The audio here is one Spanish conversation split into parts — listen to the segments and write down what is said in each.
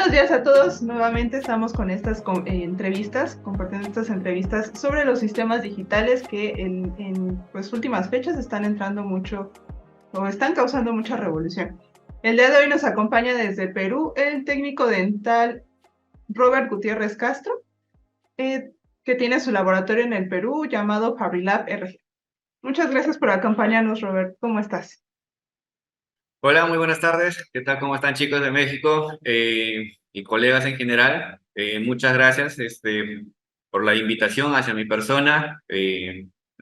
Buenos días a todos. Nuevamente estamos con estas entrevistas, compartiendo estas entrevistas sobre los sistemas digitales que en pues, últimas fechas están entrando mucho o están causando mucha revolución. El día de hoy nos acompaña desde Perú el técnico dental Robert Gutiérrez Castro, eh, que tiene su laboratorio en el Perú llamado Fabrilab RG. Muchas gracias por acompañarnos, Robert. ¿Cómo estás? Hola, muy buenas tardes. ¿Qué tal? ¿Cómo están, chicos de México y colegas en general? Muchas gracias por la invitación hacia mi persona,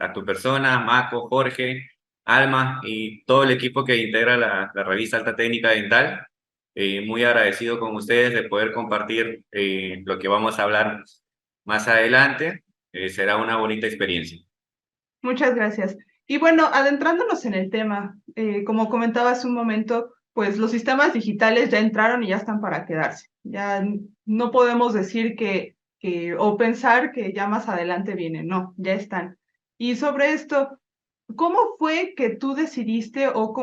a tu persona, Maco, Jorge, Alma y todo el equipo que integra la revista Alta Técnica Dental. Muy agradecido con ustedes de poder compartir lo que vamos a hablar más adelante. Será una bonita experiencia. Muchas gracias. Y bueno, adentrándonos en el tema, como comentaba hace un momento, pues los sistemas digitales ya entraron y ya están para quedarse. Ya no podemos decir o pensar que ya más adelante vienen, no, ya están. Y sobre esto, ¿cómo fue que tú decidiste o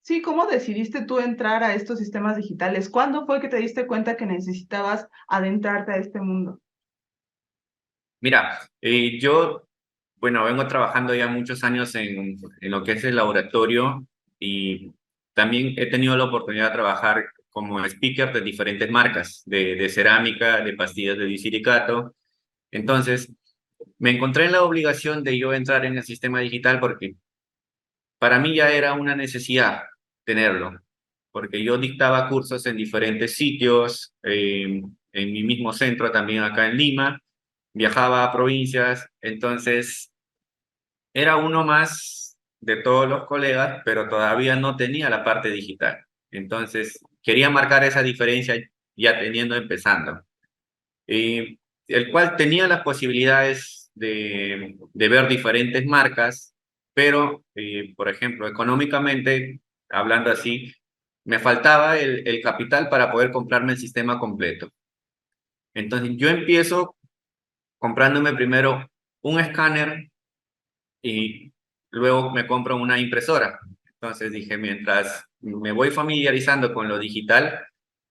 sí, cómo decidiste tú entrar a estos sistemas digitales? ¿Cuándo fue que te diste cuenta que necesitabas adentrarte a este mundo? Mira, yo, bueno, vengo trabajando ya muchos años en lo que es el laboratorio y también he tenido la oportunidad de trabajar como speaker de diferentes marcas, de cerámica, de pastillas de disilicato. Entonces, me encontré en la obligación de yo entrar en el sistema digital porque para mí ya era una necesidad tenerlo, porque yo dictaba cursos en diferentes sitios, en mi mismo centro también acá en Lima, viajaba a provincias, entonces era uno más de todos los colegas, pero todavía no tenía la parte digital. Entonces quería marcar esa diferencia ya teniendo empezando. El cual tenía las posibilidades de ver diferentes marcas, pero, por ejemplo, económicamente, hablando así, me faltaba el capital para poder comprarme el sistema completo. Entonces, yo empiezo comprándome primero un escáner y luego me compro una impresora. Entonces dije, mientras me voy familiarizando con lo digital,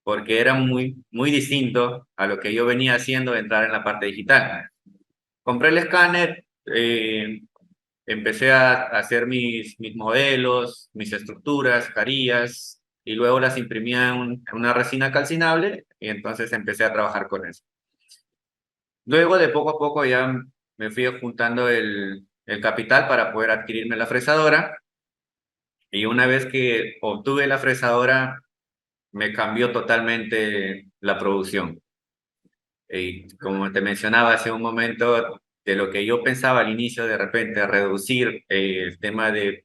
porque era muy distinto a lo que yo venía haciendo de entrar en la parte digital. Compré el escáner, empecé a hacer mis modelos, mis estructuras, carillas, y luego las imprimía en una resina calcinable, y entonces empecé a trabajar con eso. Luego, de poco a poco, ya me fui juntando el capital para poder adquirirme la fresadora, y una vez que obtuve la fresadora, me cambió totalmente la producción. Y como te mencionaba hace un momento, de lo que yo pensaba al inicio, de repente reducir el tema de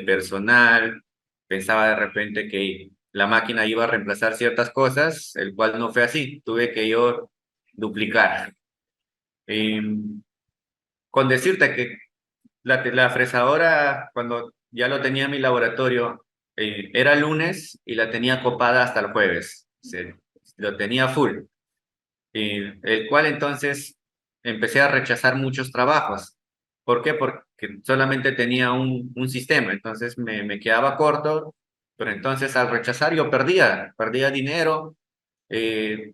personal, pensaba de repente que la máquina iba a reemplazar ciertas cosas, el cual no fue así. Tuve que yo duplicar. Eh, con decirte que la fresadora, cuando ya lo tenía en mi laboratorio, era lunes y la tenía copada hasta el jueves. Lo tenía full. El cual entonces empecé a rechazar muchos trabajos. ¿Por qué? Porque solamente tenía un sistema, entonces me quedaba corto, pero entonces al rechazar yo perdía dinero,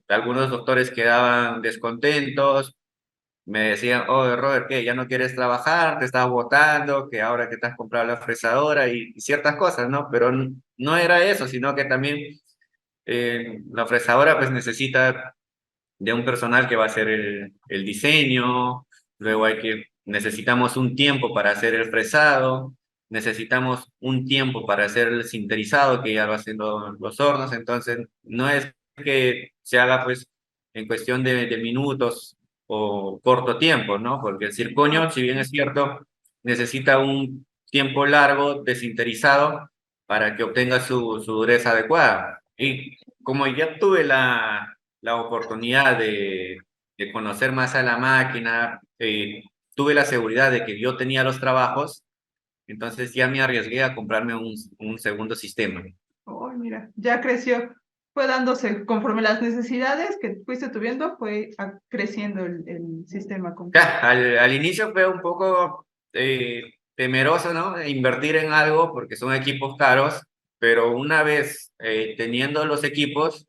algunos doctores quedaban descontentos, me decían, oh, Robert, ¿qué? ¿Ya no quieres trabajar? ¿Te estás botando? ¿Que ahora que te has comprado la fresadora? Y ciertas cosas, ¿no? Pero no era eso, sino que también la fresadora pues necesita de un personal que va a hacer el diseño, luego necesitamos un tiempo para hacer el fresado, necesitamos un tiempo para hacer el sinterizado, que ya lo hacen los hornos, entonces no es que se haga pues en cuestión de minutos o corto tiempo, ¿no? Porque el circonio, si bien es cierto, necesita un tiempo largo de sinterizado para que obtenga su dureza adecuada. Y como ya tuve la oportunidad de conocer más a la máquina, tuve la seguridad de que yo tenía los trabajos, entonces ya me arriesgué a comprarme un segundo sistema. Oh, mira, ya creció, fue dándose conforme las necesidades que fuiste tuviendo, fue creciendo el sistema completo. Ya, al inicio fue un poco temeroso, ¿no? De invertir en algo porque son equipos caros, pero una vez teniendo los equipos,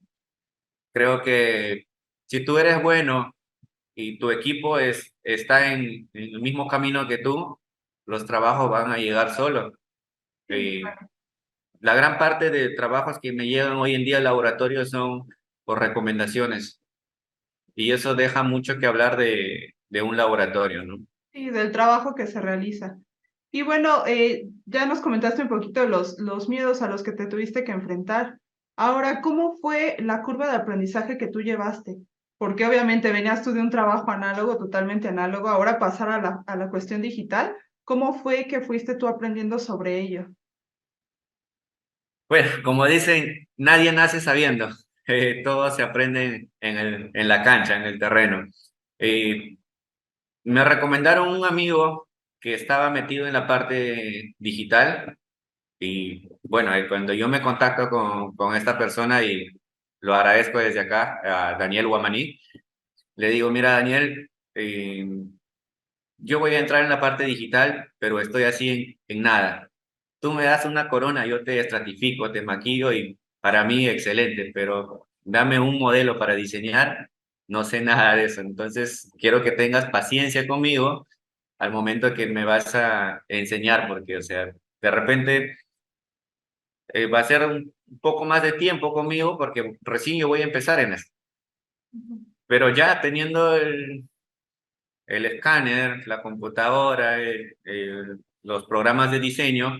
creo que si tú eres bueno y tu equipo está en el mismo camino que tú, los trabajos van a llegar solos. Sí, Eh, la gran parte de trabajos que me llegan hoy en día al laboratorio son por recomendaciones y eso deja mucho que hablar de un laboratorio, ¿no? sí, del trabajo que se realiza. Y bueno, ya nos comentaste un poquito los miedos a los que te tuviste que enfrentar. Ahora, ¿cómo fue la curva de aprendizaje que tú llevaste? Porque obviamente venías tú de un trabajo análogo, totalmente análogo, ahora pasar a la cuestión digital. ¿Cómo fue que fuiste tú aprendiendo sobre ello? Bueno, como dicen, nadie nace sabiendo. Todo se aprende en la cancha, en el terreno. Eh, Me recomendaron un amigo que estaba metido en la parte digital y bueno, cuando yo me contacto con esta persona y lo agradezco desde acá, a Daniel Guamaní, le digo, mira Daniel, yo voy a entrar en la parte digital, pero estoy así en nada. Tú me das una corona, yo te estratifico, te maquillo y para mí excelente, pero dame un modelo para diseñar, no sé nada de eso. Entonces, quiero que tengas paciencia conmigo al momento que me vas a enseñar, porque, o sea, de repente va a ser un poco más de tiempo conmigo porque recién yo voy a empezar en esto. Ujú. Pero ya teniendo el escáner, la computadora, los programas de diseño,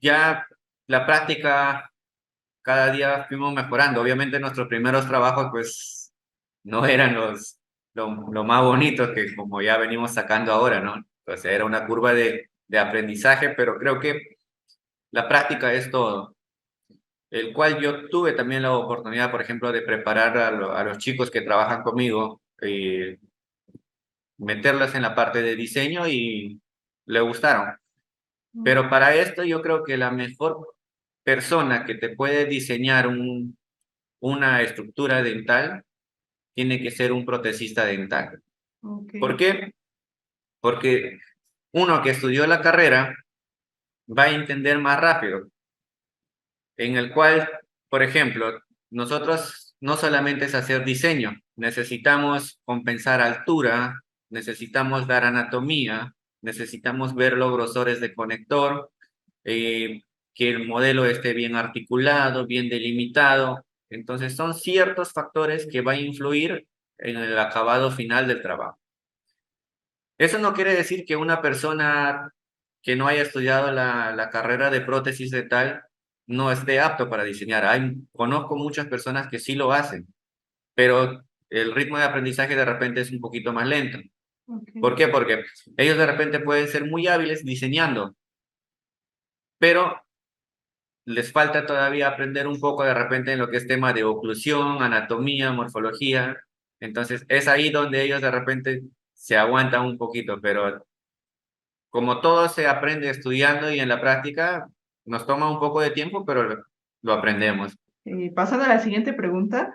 ya la práctica cada día fuimos mejorando. Obviamente nuestros primeros trabajos pues no eran lo más bonitos que como ya venimos sacando ahora, ¿no? Entonces era una curva de aprendizaje, pero creo que la práctica es todo. El cual yo tuve también la oportunidad, por ejemplo, de preparar a los chicos que trabajan conmigo, meterlas en la parte de diseño y le gustaron. Mm. Pero para esto yo creo que la mejor persona que te puede diseñar una estructura dental tiene que ser un protecista dental. Ok. ¿Por qué? Porque uno que estudió la carrera va a entender más rápido, en el cual, por ejemplo, nosotros no solamente es hacer diseño, necesitamos compensar altura, necesitamos dar anatomía, necesitamos ver los grosores de conector, que el modelo esté bien articulado, bien delimitado. Entonces, son ciertos factores que van a influir en el acabado final del trabajo. Eso no quiere decir que una persona que no haya estudiado la carrera de prótesis dental no esté apto para diseñar. Conozco muchas personas que sí lo hacen, pero el ritmo de aprendizaje de repente es un poquito más lento. Ok. ¿Por qué? Porque ellos de repente pueden ser muy hábiles diseñando, pero les falta todavía aprender un poco de repente en lo que es tema de oclusión, anatomía, morfología. Entonces es ahí donde ellos de repente se aguantan un poquito, pero como todo se aprende estudiando y en la práctica, nos toma un poco de tiempo, pero lo aprendemos. Pasando a la siguiente pregunta,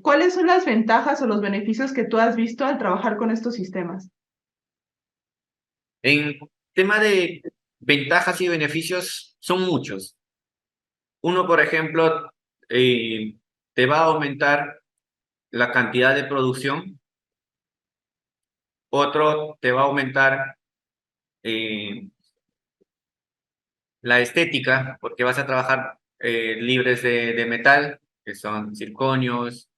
¿cuáles son las ventajas o los beneficios que tú has visto al trabajar con estos sistemas? En tema de ventajas y beneficios, son muchos. Uno, por ejemplo, te va a aumentar la cantidad de producción. Otro, te va a aumentar eh, la estética, porque vas a trabajar libres de metal, que son circonios.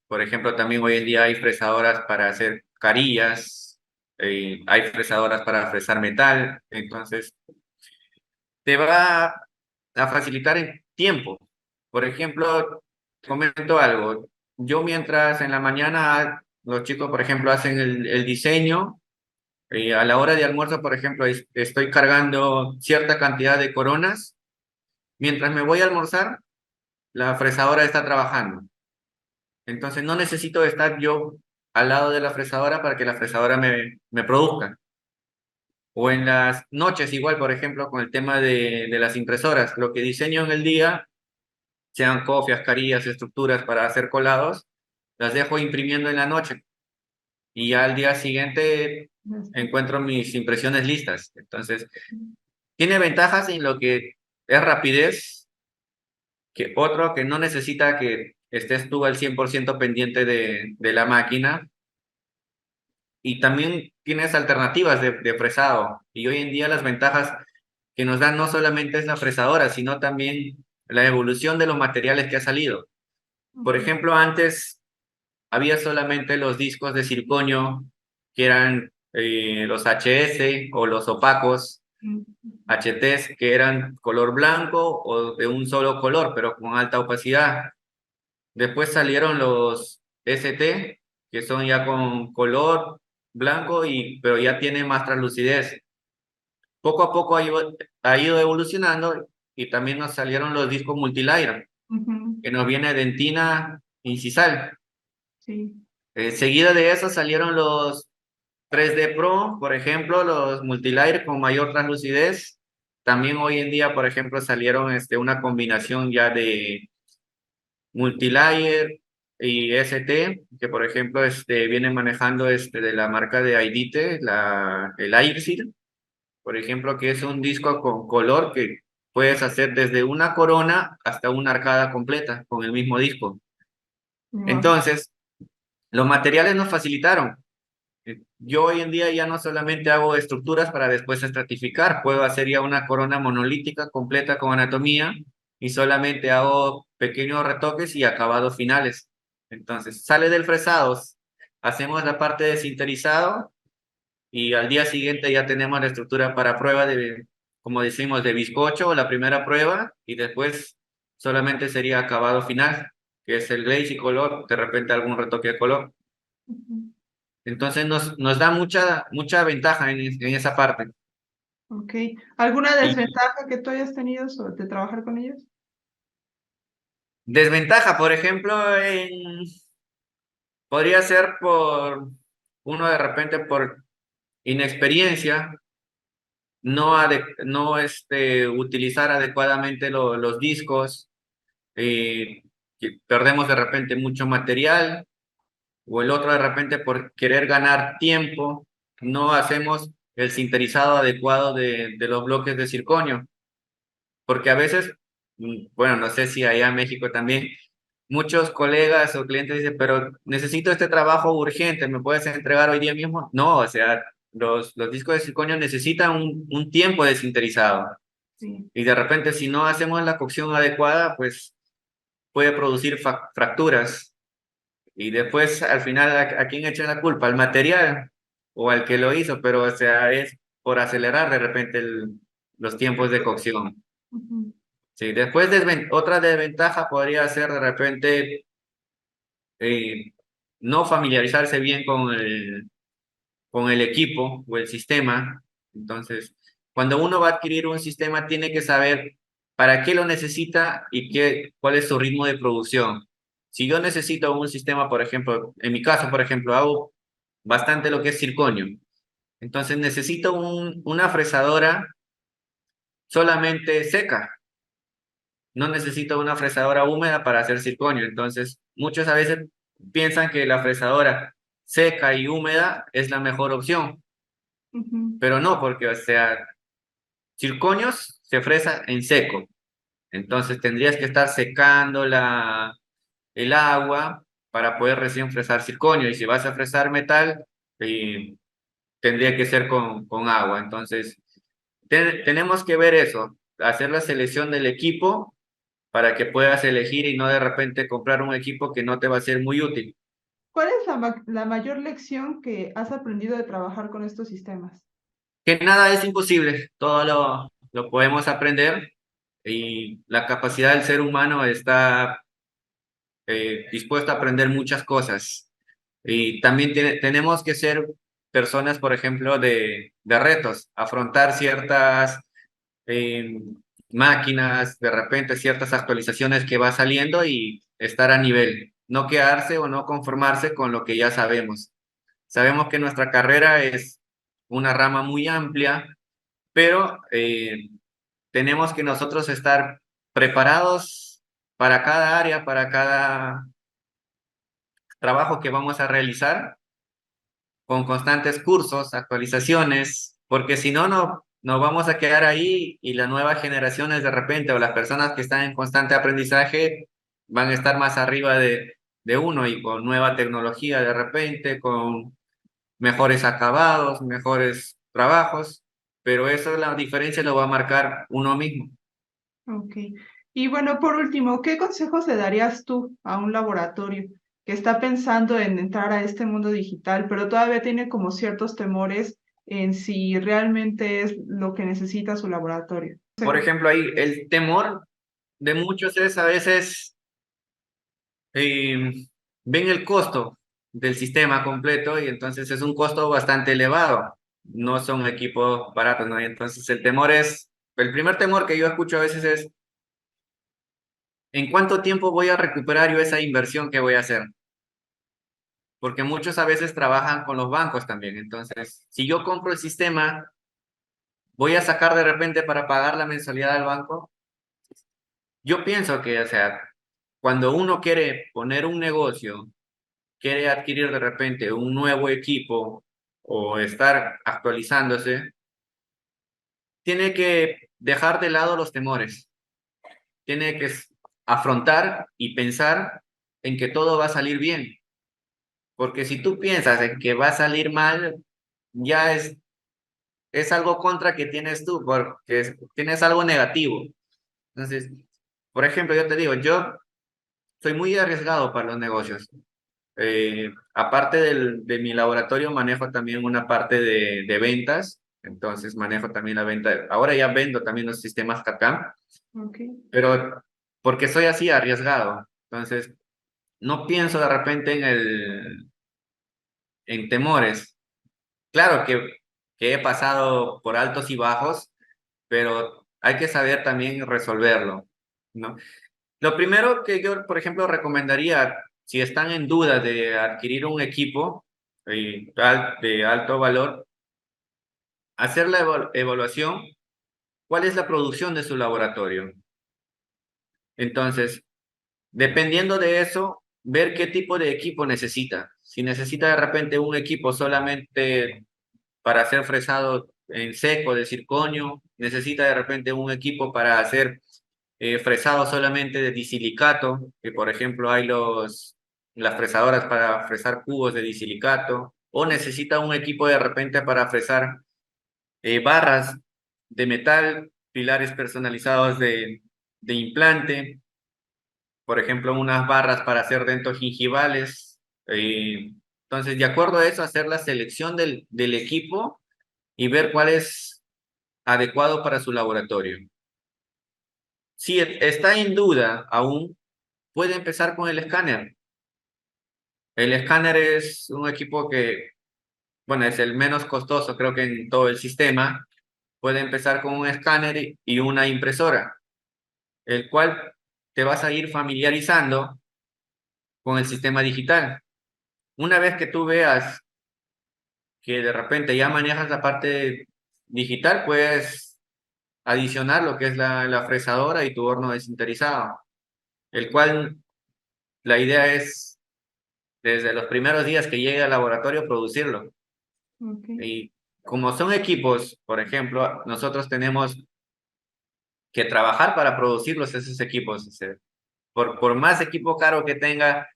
Por ejemplo, también hoy en día hay fresadoras para hacer carillas, hay fresadoras para fresar metal, entonces te va a facilitar en tiempo. Por ejemplo, te comento algo. Yo mientras en la mañana los chicos, por ejemplo, hacen el diseño, a la hora de almuerzo, por ejemplo, estoy cargando cierta cantidad de coronas. Mientras me voy a almorzar, la fresadora está trabajando. Entonces no necesito estar yo al lado de la fresadora para que la fresadora me produzca. O en las noches igual, por ejemplo, con el tema de las impresoras. Lo que diseño en el día, sean cofias, carillas, estructuras para hacer colados, las dejo imprimiendo en la noche. Y ya al día siguiente encuentro mis impresiones listas. Entonces, tiene ventajas en lo que es rapidez, otro que no necesita que estés tú al 100% pendiente de la máquina, y también tienes alternativas de fresado. Y hoy en día las ventajas que nos dan no solamente es la fresadora, sino también la evolución de los materiales que ha salido. Por Ujú, ejemplo, antes había solamente los discos de circonio, que eran los HS o los opacos, ujú, HTs, que eran color blanco o de un solo color, pero con alta opacidad. Después salieron los ST, que son ya con color blanco, pero ya tiene más translucidez. Poco a poco ha ido evolucionando, y también nos salieron los discos multilayer, ujú, que nos viene dentina incisal. sí. Seguido de eso salieron los 3D Pro, por ejemplo, los multilayer con mayor translucidez. También hoy en día, por ejemplo, salieron una combinación ya de multilayer y ST, que por ejemplo vienen manejando de la marca de Aidite, el Airseal, por ejemplo, que es un disco con color que puedes hacer desde una corona hasta una arcada completa con el mismo disco. Wow. Entonces, los materiales nos facilitaron. Yo hoy en día ya no solamente hago estructuras para después estratificar, puedo hacer ya una corona monolítica completa con anatomía, y solamente hago pequeños retoques y acabados finales. Entonces, sale del fresado, hacemos la parte de sinterizado, y al día siguiente ya tenemos la estructura para prueba como decimos, de bizcocho o la primera prueba, y después solamente sería acabado final, que es el glaze y color, de repente algún retoque de color. Ujú, Entonces nos da mucha ventaja en esa parte. ok. ¿Alguna Y desventaja que tú hayas tenido de trabajar con ellos? desventaja, por ejemplo, podría ser uno de repente por inexperiencia, no utilizar adecuadamente los discos, que perdemos de repente mucho material, o el otro de repente por querer ganar tiempo, no hacemos el sinterizado adecuado de los bloques de circonio. Porque a veces, bueno, no sé si allá en México también, muchos colegas o clientes dicen, pero necesito este trabajo urgente, ¿me puedes entregar hoy día mismo? No, o sea, los discos de circonio necesitan un tiempo de sinterizado. Sí. Y de repente, si no hacemos la cocción adecuada, pues puede producir fracturas. Y después, al final, ¿a quién echa la culpa? ¿Al material o al que lo hizo? Pero, o sea, es por acelerar de repente los tiempos de cocción. Ujú, Sí, después otra desventaja podría ser de repente eh, no familiarizarse bien con el equipo o el sistema. Entonces, cuando uno va a adquirir un sistema, tiene que saber para qué lo necesita y cuál es su ritmo de producción. Si yo necesito un sistema, por ejemplo, en mi caso, por ejemplo, hago bastante lo que es circonio. Entonces necesito una fresadora solamente seca. No necesito una fresadora húmeda para hacer circonio. Entonces, muchos a veces piensan que la fresadora seca y húmeda es la mejor opción, ujú, pero no, porque, o sea, circonios se fresa en seco. Entonces, tendrías que estar secando el agua para poder recién fresar circonio. Y si vas a fresar metal, eh, tendría que ser con agua. Entonces, tenemos que ver eso, hacer la selección del equipo para que puedas elegir y no de repente comprar un equipo que no te va a ser muy útil. ¿Cuál es la mayor lección que has aprendido de trabajar con estos sistemas? Que nada es imposible, todo lo podemos aprender, y la capacidad del ser humano está dispuesto a aprender muchas cosas. Y también tenemos que ser personas, por ejemplo, de retos, afrontar ciertas eh, máquinas, de repente ciertas actualizaciones que va saliendo, y estar a nivel, no quedarse o no conformarse con lo que ya sabemos. Sabemos que nuestra carrera es una rama muy amplia, pero tenemos que nosotros estar preparados para cada área, para cada trabajo que vamos a realizar, con constantes cursos, actualizaciones, porque si no, nos vamos a quedar ahí y las nuevas generaciones de repente o las personas que están en constante aprendizaje van a estar más arriba de uno y con nueva tecnología de repente, con mejores acabados, mejores trabajos, pero eso la diferencia lo va a marcar uno mismo. Ok. Y bueno, por último, ¿qué consejos le darías tú a un laboratorio que está pensando en entrar a este mundo digital, pero todavía tiene como ciertos temores en si realmente es lo que necesita su laboratorio? Por ejemplo, ahí el temor de muchos es a veces ven el costo del sistema completo y entonces es un costo bastante elevado. No son equipos baratos, ¿no? Y entonces el temor es, el primer temor que yo escucho a veces es, ¿en cuánto tiempo voy a recuperar yo esa inversión que voy a hacer? Porque muchos a veces trabajan con los bancos también. Entonces, si yo compro el sistema, voy a sacar de repente para pagar la mensualidad al banco. Yo pienso que, o sea, cuando uno quiere poner un negocio, quiere adquirir de repente un nuevo equipo o estar actualizándose, tiene que dejar de lado los temores, tiene que afrontar y pensar en que todo va a salir bien, porque si tú piensas en que va a salir mal, ya es algo contra que tienes tú, porque tienes algo negativo. Entonces, por ejemplo, yo te digo, yo soy muy arriesgado para los negocios. Aparte de mi laboratorio, manejo también una parte de ventas, entonces manejo también la venta. Ahora ya vendo también los sistemas CAD/CAM, Ok, pero porque soy así arriesgado. Entonces, no pienso de repente en temores. Claro que he pasado por altos y bajos, pero hay que saber también resolverlo, ¿no? Lo primero que yo, por ejemplo, recomendaría, si están en duda de adquirir un equipo de alto valor, hacer la evaluación, ¿cuál es la producción de su laboratorio? Entonces, dependiendo de eso, ver qué tipo de equipo necesita. Si necesita de repente un equipo solamente para hacer fresado en seco de circonio, necesita de repente un equipo para hacer fresado solamente de disilicato, que por ejemplo hay las fresadoras para fresar cubos de disilicato, o necesita un equipo de repente para fresar barras de metal, pilares personalizados de implante, por ejemplo unas barras para hacer dentos gingivales. Entonces, de acuerdo a eso, hacer la selección del equipo y ver cuál es adecuado para su laboratorio. Si está en duda aún, puede empezar con el escáner. El escáner es un equipo que, bueno, es el menos costoso, creo que en todo el sistema. Puede empezar con un escáner y una impresora, el cual te vas a ir familiarizando con el sistema digital. Una vez que tú veas que de repente ya manejas la parte digital, puedes adicionar lo que es la fresadora y tu horno desinterizado, el cual la idea es desde los primeros días que llegue al laboratorio producirlo. ok, Y como son equipos, por ejemplo, nosotros tenemos que trabajar para producirlos esos equipos. O sea, por más equipo caro que tenga,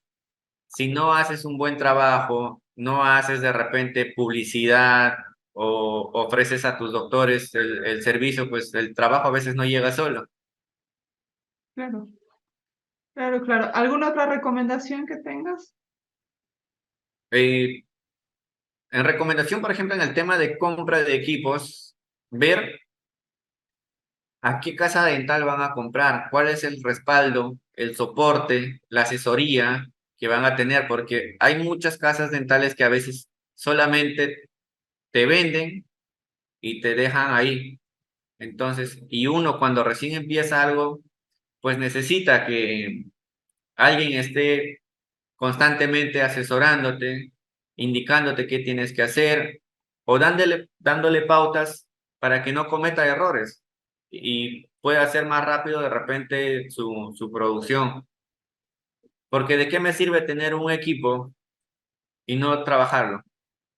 si no haces un buen trabajo, no haces de repente publicidad o ofreces a tus doctores el servicio, pues el trabajo a veces no llega solo. claro, claro, claro. ¿Alguna otra recomendación que tengas? Eh, en recomendación, por ejemplo, en el tema de compra de equipos, ver a qué casa dental van a comprar, cuál es el respaldo, el soporte, la asesoría que van a tener, porque hay muchas casas dentales que a veces solamente te venden y te dejan ahí. Entonces, y uno cuando recién empieza algo, pues necesita que alguien esté constantemente asesorándote, indicándote qué tienes que hacer o dándole pautas para que no cometa errores y pueda hacer más rápido de repente su producción. Porque ¿de qué me sirve tener un equipo y no trabajarlo?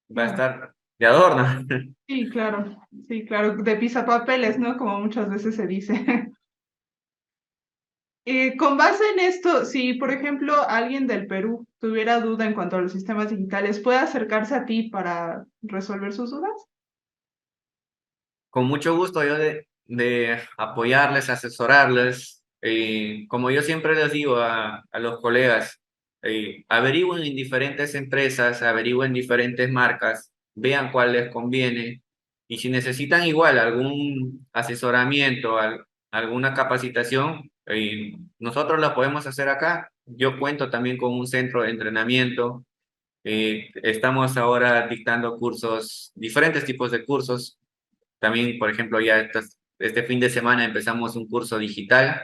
Va a Claro, estar de adorno. Sí, claro, de pisapapeles, ¿no? Como muchas veces se dice. Con base en esto, si por ejemplo alguien del Perú tuviera duda en cuanto a los sistemas digitales, ¿puede acercarse a ti para resolver sus dudas? Con mucho gusto yo de apoyarles, asesorarles. Como yo siempre les digo a los colegas, averigüen en diferentes empresas, averigüen diferentes marcas, vean cuál les conviene y si necesitan igual algún asesoramiento, alguna capacitación, nosotros la podemos hacer acá. Yo cuento también con un centro de entrenamiento. Estamos ahora dictando cursos, diferentes tipos de cursos. También, por ejemplo, ya este fin de semana empezamos un curso digital,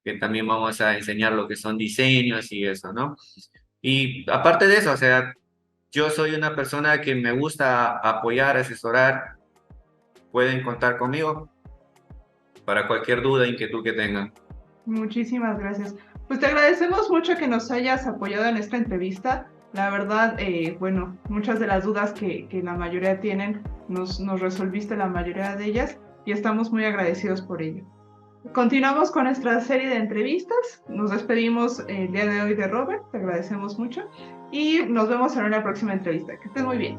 que también vamos a enseñar lo que son diseños y eso, ¿no? Y aparte de eso, o sea, yo soy una persona que me gusta apoyar, asesorar, pueden contar conmigo para cualquier duda, inquietud que tengan. Muchísimas gracias. Pues te agradecemos mucho que nos hayas apoyado en esta entrevista. La verdad, bueno, muchas de las dudas que la mayoría tienen, nos resolviste la mayoría de ellas y estamos muy agradecidos por ello. Continuamos con nuestra serie de entrevistas. Nos despedimos el día de hoy de Robert, te agradecemos mucho y nos vemos en una próxima entrevista. Que estés muy bien.